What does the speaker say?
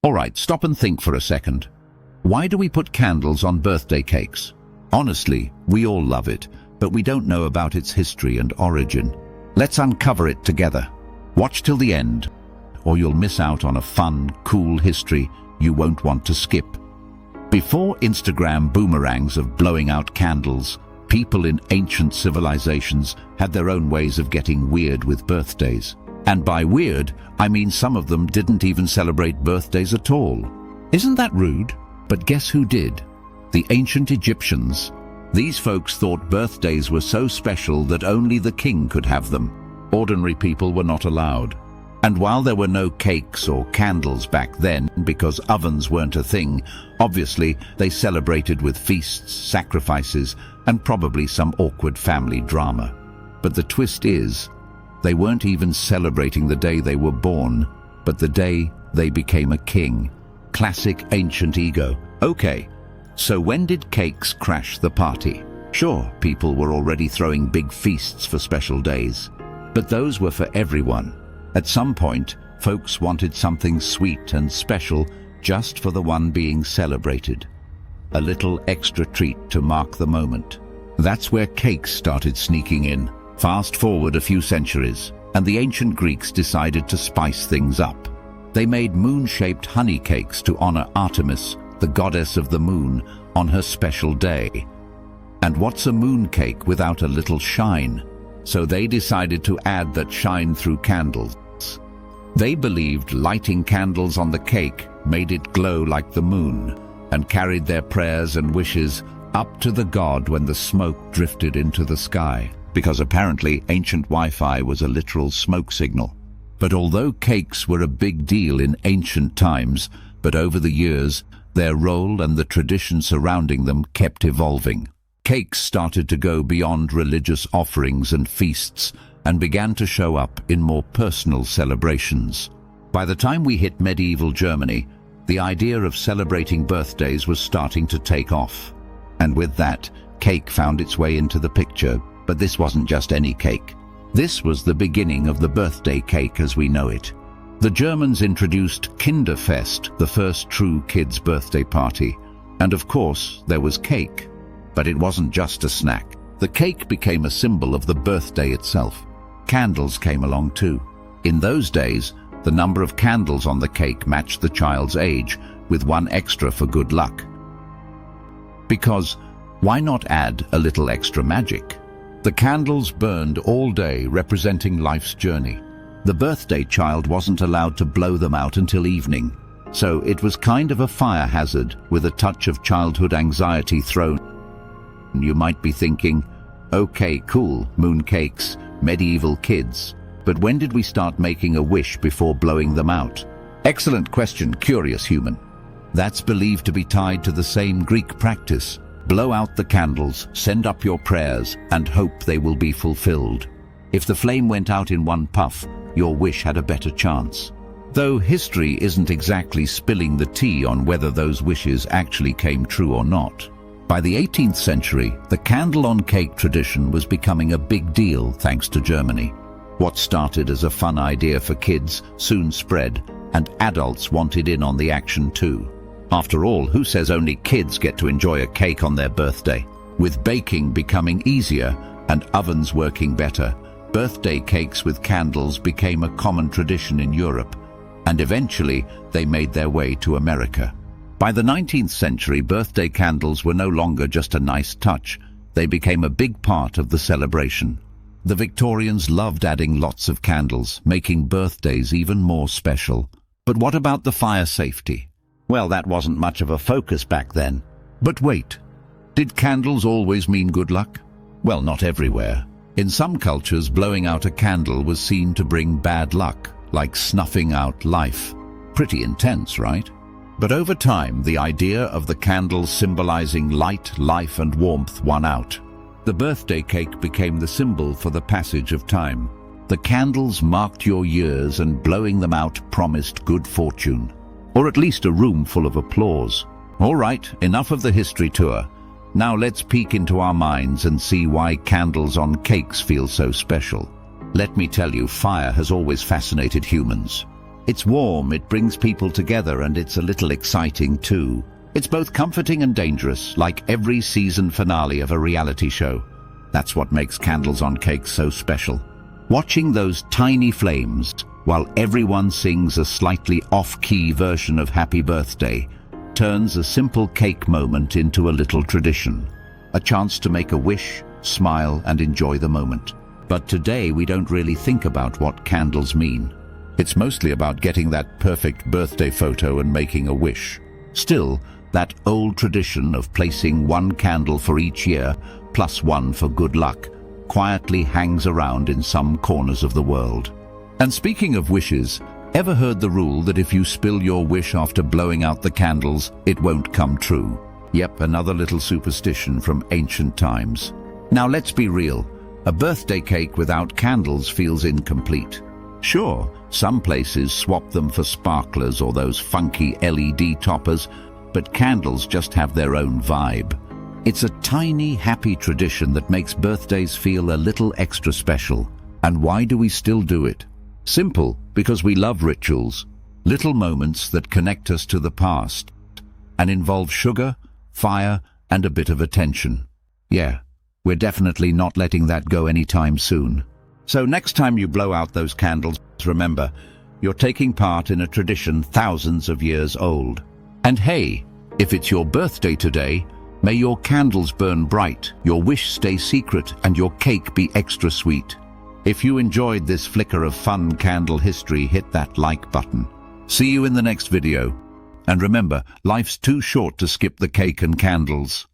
Alright, stop and think for a second. Why do we put candles on birthday cakes? Honestly, we all love it, but we don't know about its history and origin. Let's uncover it together. Watch till the end, or you'll miss out on a fun, cool history you won't want to skip. Before Instagram boomerangs of blowing out candles, people in ancient civilizations had their own ways of getting weird with birthdays. And by weird, I mean some of them didn't even celebrate birthdays at all. Isn't that rude? But guess who did? The ancient Egyptians. These folks thought birthdays were so special that only the king could have them. Ordinary people were not allowed. And while there were no cakes or candles back then, because ovens weren't a thing, obviously they celebrated with feasts, sacrifices, and probably some awkward family drama. But the twist is, they weren't even celebrating the day they were born, but the day they became a king. Classic ancient ego. Okay, so when did cakes crash the party? Sure, people were already throwing big feasts for special days, but those were for everyone. At some point, folks wanted something sweet and special just for the one being celebrated. A little extra treat to mark the moment. That's where cakes started sneaking in. Fast forward a few centuries, and the ancient Greeks decided to spice things up. They made moon-shaped honey cakes to honor Artemis, the goddess of the moon, on her special day. And what's a moon cake without a little shine? So they decided to add that shine through candles. They believed lighting candles on the cake made it glow like the moon, and carried their prayers and wishes up to the god when the smoke drifted into the sky, because apparently ancient Wi-Fi was a literal smoke signal. But although cakes were a big deal in ancient times, but over the years, their role and the tradition surrounding them kept evolving. Cakes started to go beyond religious offerings and feasts and began to show up in more personal celebrations. By the time we hit medieval Germany, the idea of celebrating birthdays was starting to take off. And with that, cake found its way into the picture, but this wasn't just any cake. This was the beginning of the birthday cake as we know it. The Germans introduced Kinderfest, the first true kids' birthday party. And of course, there was cake. But it wasn't just a snack. The cake became a symbol of the birthday itself. Candles came along too. In those days, the number of candles on the cake matched the child's age, with one extra for good luck. Because why not add a little extra magic? The candles burned all day, representing life's journey. The birthday child wasn't allowed to blow them out until evening, so it was kind of a fire hazard with a touch of childhood anxiety thrown. You might be thinking, okay, cool, moon cakes, medieval kids, but when did we start making a wish before blowing them out? Excellent question, curious human. That's believed to be tied to the same Greek practice. Blow out the candles, send up your prayers, and hope they will be fulfilled. If the flame went out in one puff, your wish had a better chance. Though history isn't exactly spilling the tea on whether those wishes actually came true or not. By the 18th century, the candle-on-cake tradition was becoming a big deal thanks to Germany. What started as a fun idea for kids soon spread, and adults wanted in on the action too. After all, who says only kids get to enjoy a cake on their birthday? With baking becoming easier and ovens working better, birthday cakes with candles became a common tradition in Europe, and eventually they made their way to America. By the 19th century, birthday candles were no longer just a nice touch. They became a big part of the celebration. The Victorians loved adding lots of candles, making birthdays even more special. But what about the fire safety? Well, that wasn't much of a focus back then. But wait, did candles always mean good luck? Well, not everywhere. In some cultures, blowing out a candle was seen to bring bad luck, like snuffing out life. Pretty intense, right? But over time, the idea of the candles symbolizing light, life, and warmth won out. The birthday cake became the symbol for the passage of time. The candles marked your years, and blowing them out promised good fortune. Or at least a room full of applause. All right, enough of the history tour. Now let's peek into our minds and see why candles on cakes feel so special. Let me tell you, fire has always fascinated humans. It's warm, it brings people together, and it's a little exciting too. It's both comforting and dangerous, like every season finale of a reality show. That's what makes candles on cakes so special. Watching those tiny flames while everyone sings a slightly off-key version of Happy Birthday turns a simple cake moment into a little tradition. A chance to make a wish, smile, and enjoy the moment. But today we don't really think about what candles mean. It's mostly about getting that perfect birthday photo and making a wish. Still, that old tradition of placing one candle for each year, plus one for good luck, quietly hangs around in some corners of the world. And speaking of wishes, ever heard the rule that if you spill your wish after blowing out the candles, it won't come true? Yep, another little superstition from ancient times. Now let's be real, a birthday cake without candles feels incomplete. Sure, some places swap them for sparklers or those funky LED toppers, but candles just have their own vibe. It's a tiny, happy tradition that makes birthdays feel a little extra special. And why do we still do it? Simple, because we love rituals, little moments that connect us to the past, and involve sugar, fire, and a bit of attention. Yeah, we're definitely not letting that go anytime soon. So next time you blow out those candles, remember, you're taking part in a tradition thousands of years old. And hey, if it's your birthday today, may your candles burn bright, your wish stay secret, and your cake be extra sweet. If you enjoyed this flicker of fun candle history, hit that like button. See you in the next video. And remember, life's too short to skip the cake and candles.